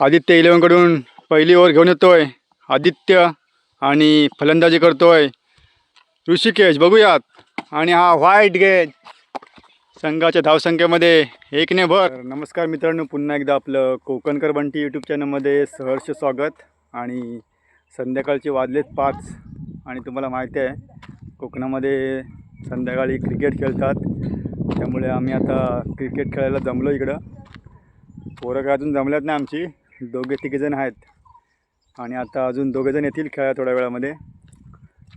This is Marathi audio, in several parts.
आदित्य 11 कडून पहिली ओव्हर घेऊन येतोय आदित्य आणि फलंदाजी करतोय ऋषिकेश. बघूयात. आणि हा व्हाईट गेज संघाच्या धावसंख्येमध्ये 1 ने भर. नमस्कार मित्रांनो, पुन्हा एकदा आपलं कोकणकर बंटी यूट्यूब चॅनलमध्ये सहर्ष स्वागत. आणि संध्याकाळचे वाजलेत 5 आणि तुम्हाला माहिती आहे कोकणामध्ये संध्याकाळी क्रिकेट खेळतात, त्यामुळे आम्ही आता क्रिकेट खेळायला जमलो इकडं. पोरं काय अजून जमल्यात नाही, आमची 2-3 आहेत आणि आता अजून 2 येतील खेळा थोड्या वेळामध्ये.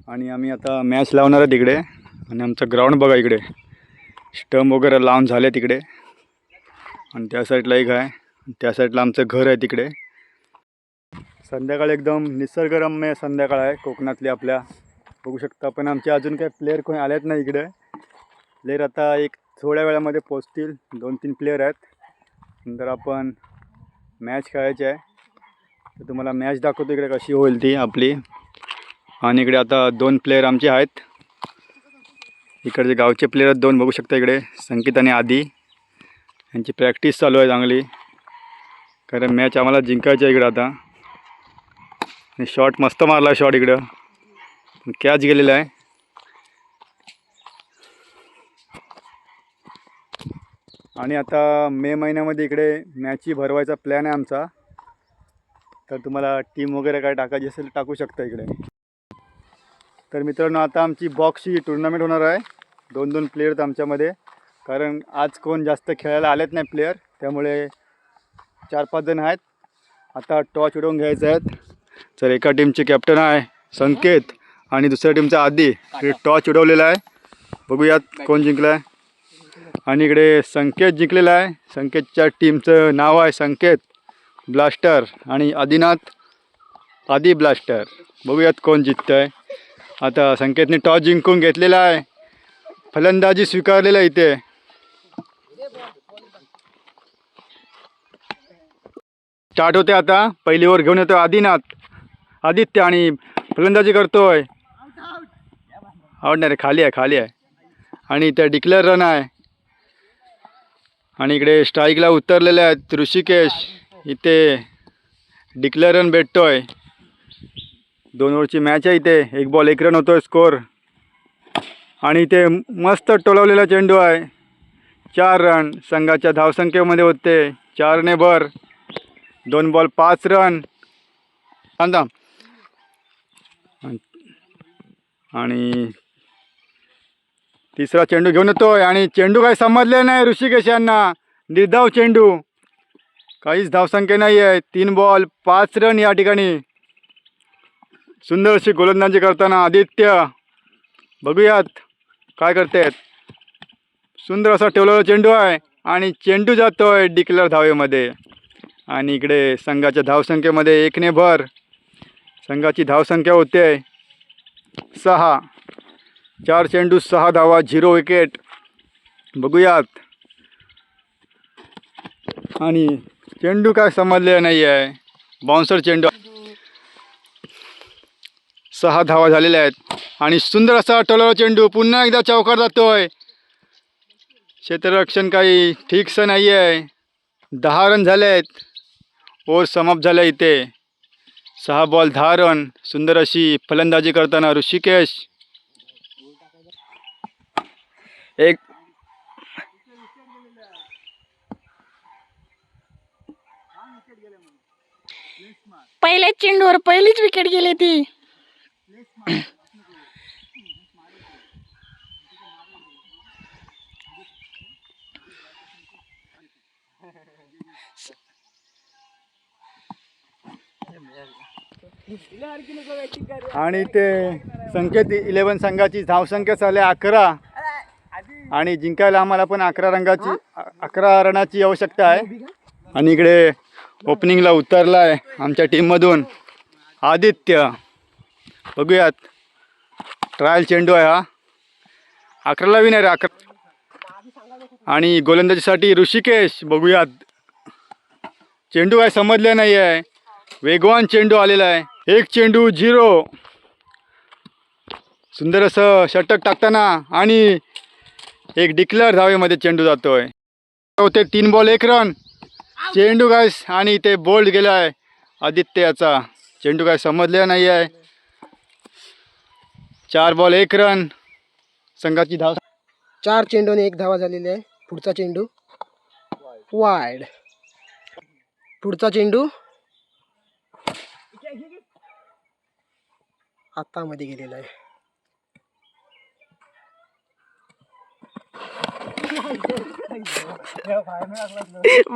आणि आम्ही आता मॅच लावणार आहे तिकडे. आणि आमचं ग्राउंड बघा, इकडे स्टंप वगैरे लावून झाले तिकडे. आणि त्या साईडला एक आहे, त्या साईडला आमचं घर आहे तिकडे. संध्याकाळ एकदम निसर्गरम्य संध्याकाळ आहे कोकणातली आपल्या, बघू शकता. पण आमचे अजून काही प्लेयर कोणी आलेत नाही इकडे. प्लेयर आता एक थोड्या वेळामध्ये पोचतील, 2-3 प्लेयर आहेत. नंतर आपण मॅच खेळायची आहे, तर तुम्हाला मॅच दाखवतो इकडे कशी होईल ती आपली. आणि इकडे आता 2 प्लेयर आमचे आहेत, इकडचे गावचे प्लेयर आहेत 2, बघू शकता इकडे संकेत आणि आदी. यांची प्रॅक्टिस चालू आहे चांगली, कारण मॅच आम्हाला जिंकायची आहे इकडं आता. आणि शॉट मस्त मारला शॉट इकडं, कॅच गेलेला आहे. आणि आता मे महिन्यामध्ये इकडे मॅची भरवायचा प्लॅन आहे आमचा, तर तुम्हाला टीम वगैरे काय टाकायची असेल टाकू शकता इकडे. तर मित्रांनो, आता आमची बॉक्सची टुर्नामेंट होणार आहे. 2-2 प्लेयर्स आमच्यामध्ये, कारण आज कोण जास्त खेळायला आलेत नाही प्लेयर, त्यामुळे 4-5 जण आहेत. आता टॉच उडवून घ्यायचे आहेत. तर एका टीमचे कॅप्टन आहे संकेत आणि दुसऱ्या टीमचा आदी. टॉच उडवलेला आहे, बघूयात कोण जिंकला आहे. आणि इकडे संकेत जिंकलेला आहे. संकेतच्या टीमचं नाव आहे संकेत ब्लास्टर आणि आदिनाथ आदी ब्लास्टर. बघूयात कोण जिंकतं आहे. आता संकेतने टॉस जिंकून घेतलेला आहे, फलंदाजी स्वीकारलेला आहे इथे. स्टार्ट होते आता. पहिली ओव्हर घेऊन येतो आदित्य आणि फलंदाजी करतोय. आउट नाही रे, खाली आहे. आणि इथे डिक्लेअर रन आहे. आणि इकडे स्ट्राईकला उतरलेले आहेत ऋषिकेश, इथे डिक्लेअर रन भेटतोय. 2 ओव्हरची मॅच आहे इथे. 1 बॉल 1 रन होतोय स्कोर. आणि इथे मस्त टोलवलेला चेंडू आहे, 4 रन संघाच्या धावसंख्येमध्ये होते. 4 ने भर. 2 बॉल 5 रन. आणि तिसरा चेंडू घेऊन येतोय आणि चेंडू काही समजले नाही ऋषिकेश यांना. निर्धाव चेंडू, काहीच धावसंख्या नाही आहे. 3 बॉल 5 रन या ठिकाणी. सुंदर अशी गोलंदाजी करताना आदित्य, बघूयात काय करतायत. सुंदर असा ठेवलेला चेंडू आहे आणि चेंडू जातोय डिक्लेअर धावेमध्ये. आणि इकडे संघाच्या धावसंख्येमध्ये 1 ने भर. संघाची धावसंख्या होते 6. 4 चेंडू 6 धावा, 0 विकेट. बघूयात. आणि चेंडू काय समजले नाही आहे, बाउन्सर चेंडू. 6 धावा झालेल्या आहेत. आणि सुंदर असा टोलवलेला चेंडू पुन्हा एकदा चौकार जातोय. क्षेत्ररक्षण काही ठीकसं नाही आहे. 10 रन झाले आहेत. ओव्हर समाप्त झाल्या इथे. 6 बॉल 10 रन. सुंदर अशी फलंदाजी करताना ऋषिकेश. एक पहिल्याच चेंडूवर पहिलीच विकेट गेली ती. आणि ते संकेत 11 संघाची धावसंख्या झाली 11. आणि जिंकायला आम्हाला पण 11 रनाची आवश्यकता आहे. आणि इकडे ओपनिंगला उतरला आहे आमच्या टीममधून आदित्य. बघूयात, ट्रायल चेंडू आहे हा. 11ला विनर आहे 11. आणि गोलंदाजीसाठी ऋषिकेश. बघूयात, चेंडू काय समजले नाही आहे, वेगवान चेंडू आलेला आहे. 1 चेंडू 0. सुंदर असं षटक टाकताना आणि एक डिक्लेअर धावेमध्ये चेंडू जातोय. होते 3 बॉल 1 रन. चेंडू काय आणि ते बोल्ड गेलाय आदित्याचा. चेंडू काय समजलेला नाही आहे. 4 बॉल 1 रन. संघाची धाव 4 चेंडूने 1 धावा झालेली आहे. पुढचा चेंडू वाईड. पुढचा चेंडू हातामध्ये गेलेला आहे.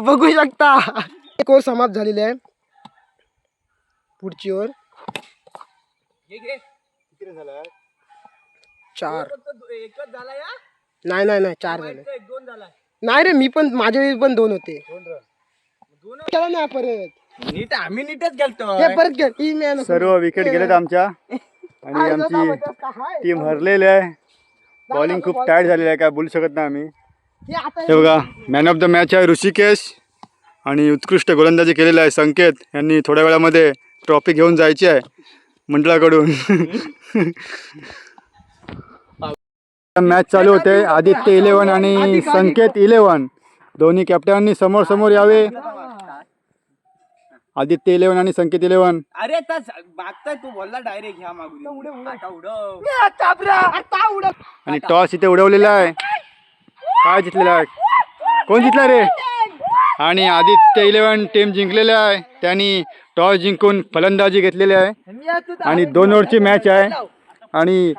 बघू शकता एक ओव्हर समाप्त झालेली आहे. पुढची ओव्हर 4. नाही 4 झाले. नाही रे, मी पण माझे पण 2 होते. केला ना परत. आम्ही नीटच गेलतो. हे परत घे. ही नाही नको. सर्व विकेट गेलेत आमच्या आणि आमची टीम हरलेली आहे. बॉलिंग खूप टायर्ड झालेली आहे, काय बोलू शकत नाही आम्ही. हे आता हे बघा, मॅन ऑफ द मॅच आहे ऋषिकेश आणि उत्कृष्ट गोलंदाजी केलेली आहे संकेत. यांनी थोड्या वेळामध्ये ट्रॉफी घेऊन जायची आहे मंडळाकडून. मॅच चालू होते. आदित्य 11 आणि संकेत 11 दोन्ही कॅप्टनांनी समोर समोर यावे. आदित्य 11 आणि संकेत 11. अरे मागताय तू बोलला डायरेक्ट ह्या मागून आता उडव. आणि टॉस इथे उडवलेला आहे. काय जिंकलेला आहे? कोण जिंकला रे? आणि आदित्य 11 टीम जिंकलेली आहे. त्यांनी टॉस जिंकून फलंदाजी घेतलेली आहे आणि 2 ओव्हरची मॅच आहे. आणि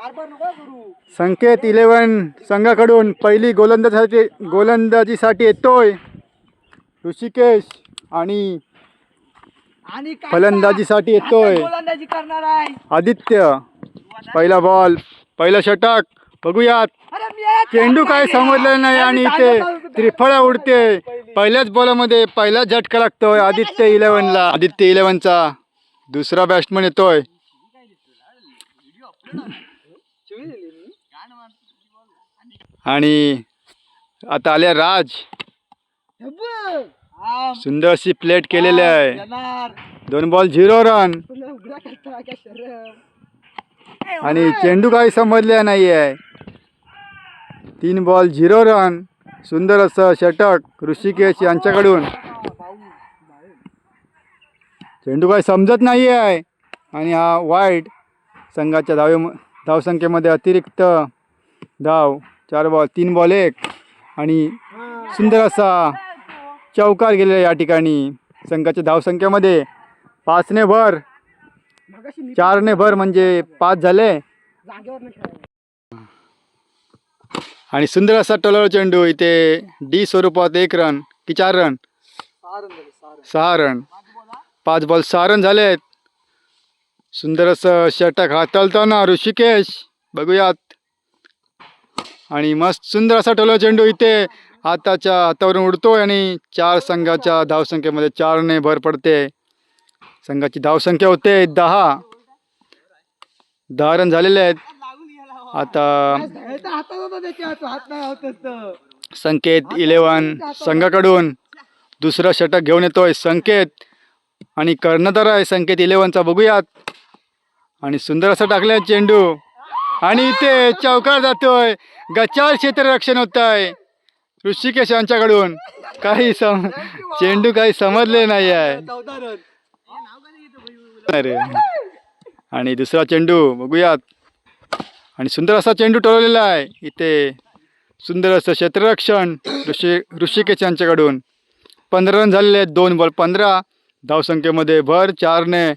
संकेत 11 संघाकडून पहिली गोलंदाजीसाठी येतोय. ऋषिकेश आणि फलंदाजीसाठी येतोय आदित्य. पहिला बॉल, पहिला षटक. बघूयात. चेंडू काय समजलेला नाही आणि इथे त्रिफळा उडते. पहिल्याच बॉलमध्ये पहिला झटका लागतोय आदित्य 11ला. आदित्य 11चा दुसरा बॅट्समन येतोय. आणि आता आले राज. सुंदर अशी प्लेट केलेली आहे. 2 बॉल 0 रन. आणि चेंडू काही समजले नाही आहे. 3 बॉल 0 रन. सुंदर असं षटक ऋषिकेश यांच्याकडून. चेंडू काही समजत नाही आहे आणि हा वाईड. संघाच्या धावसंख्येमध्ये अतिरिक्त धाव. 4 बॉल 3 बॉल 1 आणि सुंदर असा चौकार गेलेला या ठिकाणी. संघाच्या धावसंख्येमध्ये 5 ने भर, 4 ने भर म्हणजे 5 झाले. आणि सुंदर असा टोलावर चेंडू. इथे डी स्वरूपात 1 रन की 4 रन? 6 रन. 5 बॉल 6 रन झालेत. सुंदर असं षटक हाताळताना ऋषिकेश. बघूयात. आणि मस्त सुंदर असा टोलावर चेंडू इथे हातावरून उडतोय आणि 4 संघाच्या धावसंख्येमध्ये 4 ने भर पडते. संघाची धावसंख्या होते 10 रन झालेले आहेत. आता संकेत 11 संघाकडून दुसरा षटक घेऊन येतोय संकेत. आणि कर्णधार आहे संकेत 11चा. बघूयात. आणि सुंदर असा टाकलाय चेंडू आणि इथे चौकार जातोय. गचाळ क्षेत्ररक्षण होत आहे ऋषिकेश यांच्याकडून. चेंडू काही समजले नाही आहे. अरे, आणि दुसरा चेंडू बघूयात. आणि सुंदर असा चेंडू टोललेला आहे. इथे सुंदर असं क्षेत्ररक्षण ऋषिकेश यांच्याकडून. 15 रन झालेले आहेत. 2 बॉल 15 धावसंख्येमध्ये भर. 4 ने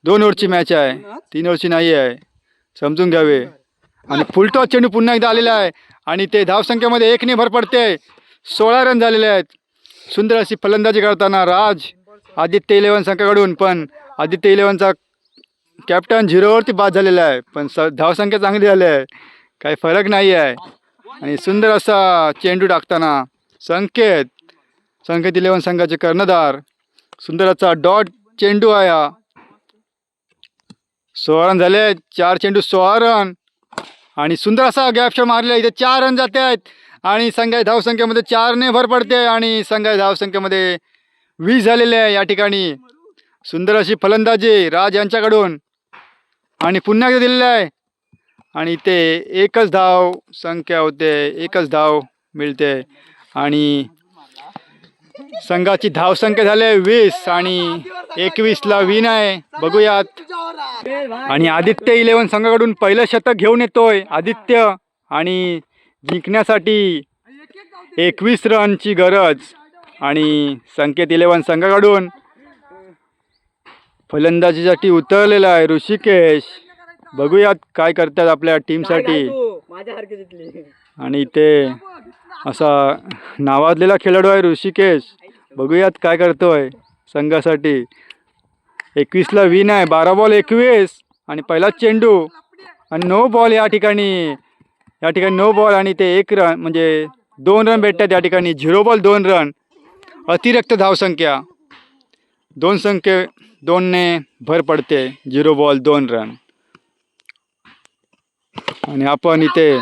2 ओव्हरची मॅच आहे. 3 ओव्हरची नाही आहे, समजून घ्यावे. आणि फुलटॉस चेंडू पुन्हा एकदा आलेला आहे आणि ते धावसंख्येमध्ये 1 ने भर पडते. 16 रन झालेले आहेत. सुंदर अशी फलंदाजी करताना राज आदित्य 11 संघाकडून. पण आदित्य 11चा कॅप्टन 0वरती बाद झालेला आहे. पण धावसंख्या चांगली झाली आहे, काही फरक नाही आहे. आणि सुंदर असा चेंडू टाकताना संकेत 11 संघाचे कर्णधार. सुंदर असा डॉट चेंडू आहे हा. 16 रन झाले. 4 चेंडू 16 रन. आणि सुंदर असा गॅपशॉट मारलेला. इथे 4 रन जाते आहेत आणि संघाच्या धावसंख्येमध्ये 4 ने भर पडते. आणि संघाच्या धावसंख्येमध्ये 20 झालेले आहे या ठिकाणी. सुंदर अशी फलंदाजी राज यांच्याकडून. आणि पुन्हा एकदा दिलेलं आहे आणि इथे एकच धाव संख्या होते, एकच धाव मिळते. आणि संघाची धावसंख्या झाली 20 आणि 21ला विन आहे. बघूयात. आणि आदित्य 11 संघाकडून पहिलं शतक घेऊन येतोय आदित्य. आणि जिंकण्यासाठी 21 रनची गरज. आणि संकेत 11 संघाकडून फलंदाजीसाठी उतरलेला आहे ऋषिकेश. बघूयात काय करतात आपल्या टीमसाठी. आणि ते असा नावाजलेला खेळाडू आहे ऋषिकेश. बघूयात काय करतोय संघासाठी. 21ला विन आहे. 12 बॉल 21 आणि पहिलाच चेंडू आणि 9 बॉल या ठिकाणी 9 बॉल आणि ते 1 रन म्हणजे 2 रन भेटतात या ठिकाणी. 0 बॉल 2 रन. अतिरिक्त धावसंख्या 2ने भर पडते. 0 बॉल 2 रन. आणि आपण इथे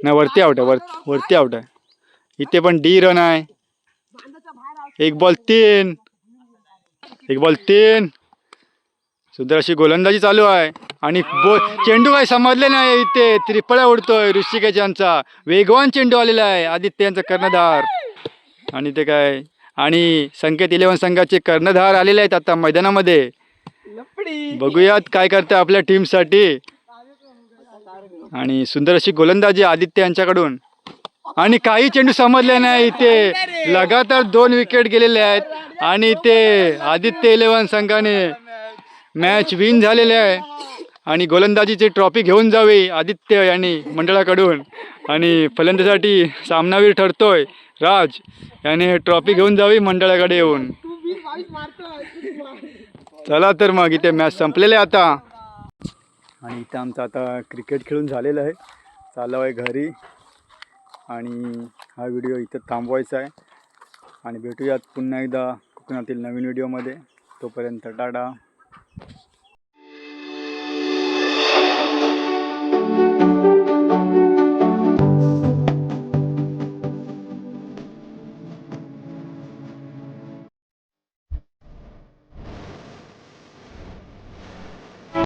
नाही वरती आउट आहे. वरती आउट आहे. इथे पण डी रन आहे. 1 बॉल 3. सुंदर अशी गोलंदाजी चालू आहे. आणि चेंडू काही समजले नाही. इथे त्रिफळा उडतोय ऋषिकेश यांचा. वेगवान चेंडू आलेला आहे. आदित्य यांचा कर्णधार. आणि ते काय आणि संकेत 11 संघाचे कर्णधार आलेले आहेत आता मैदानामध्ये. बघूयात काय करते आपल्या टीमसाठी. आणि सुंदर अशी गोलंदाजी आदित्य यांच्याकडून. आणि काही चेंडू समजले नाही. इथे लगातार 2 विकेट गेलेले आहेत. आणि ते आदित्य 11 संघाने मॅच विन झालेले आहे. आणि गोलंदाजीची ट्रॉफी घेऊन जावी आदित्य यांनी मंडळाकडून. आणि फलंदाजीसाठी सामनावीर ठरतोय राज याने ट्रॉफी घेऊन जावी मंडळाकडे येऊन. चला तर मग इथे मॅच संपलेले आता. आणि इथं आमचं आता क्रिकेट खेळून झालेलं आहे. चालू आहे घरी. आणि हा व्हिडिओ इथं थांबवायचा आहे. आणि भेटूयात पुन्हा एकदा कोकणातील नवीन व्हिडिओमध्ये. तोपर्यंत टाटा.